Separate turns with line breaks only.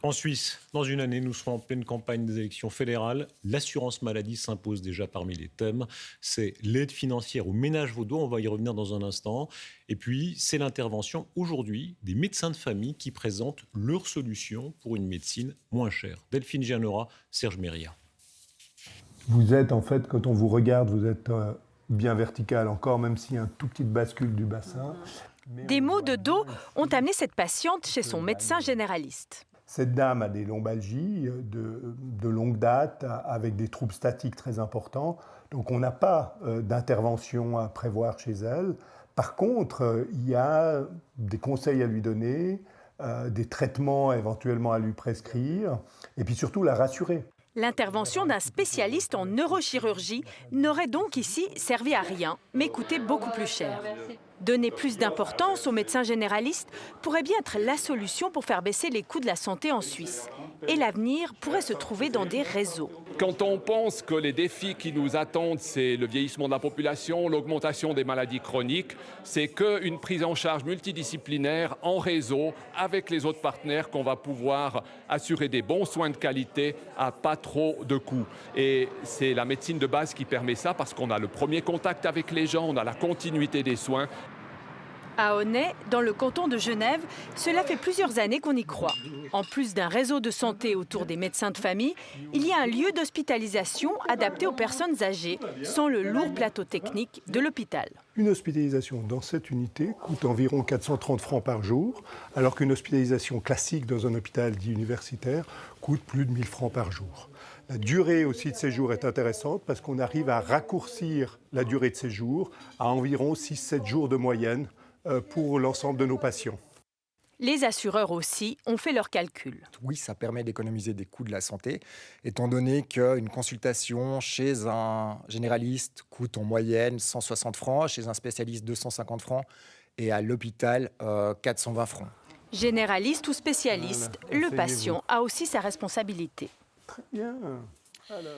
En Suisse, dans une année, nous serons en pleine campagne des élections fédérales. L'assurance maladie s'impose déjà parmi les thèmes. C'est l'aide financière aux ménages vaudois, on va y revenir dans un instant. Et puis, c'est l'intervention aujourd'hui des médecins de famille qui présentent leurs solutions pour une médecine moins chère. Delphine Gianora, Serge Méria.
Vous êtes en fait, quand on vous regarde, vous êtes bien vertical encore, même s'il y a un tout petit bascule du bassin.
Des maux de dos ont amené cette patiente chez son médecin généraliste.
Cette dame a des lombalgies de longue date, avec des troubles statiques très importants. Donc on n'a pas d'intervention à prévoir chez elle. Par contre, il y a des conseils à lui donner, des traitements éventuellement à lui prescrire, et puis surtout la rassurer.
L'intervention d'un spécialiste en neurochirurgie n'aurait donc ici servi à rien, mais coûté beaucoup plus cher. Donner plus d'importance aux médecins généralistes pourrait bien être la solution pour faire baisser les coûts de la santé en Suisse. Et l'avenir pourrait se trouver dans des réseaux.
Quand on pense que les défis qui nous attendent, c'est le vieillissement de la population, l'augmentation des maladies chroniques, c'est qu'une prise en charge multidisciplinaire en réseau avec les autres partenaires qu'on va pouvoir assurer des bons soins de qualité à pas trop de coûts. Et c'est la médecine de base qui permet ça parce qu'on a le premier contact avec les gens, on a la continuité des soins.
À Aunay, dans le canton de Genève, cela fait plusieurs années qu'on y croit. En plus d'un réseau de santé autour des médecins de famille, il y a un lieu d'hospitalisation adapté aux personnes âgées, sans le lourd plateau technique de l'hôpital.
Une hospitalisation dans cette unité coûte environ 430 francs par jour, alors qu'une hospitalisation classique dans un hôpital dit universitaire coûte plus de 1000 francs par jour. La durée aussi de séjour est intéressante parce qu'on arrive à raccourcir la durée de séjour à environ 6-7 jours de moyenne pour l'ensemble de nos patients.
Les assureurs aussi ont fait leurs calculs.
Oui, ça permet d'économiser des coûts de la santé, étant donné qu'une consultation chez un généraliste coûte en moyenne 160 francs, chez un spécialiste 250 francs et à l'hôpital 420 francs.
Généraliste ou spécialiste,
Voilà,
le patient a aussi sa responsabilité.
Très bien. Alors...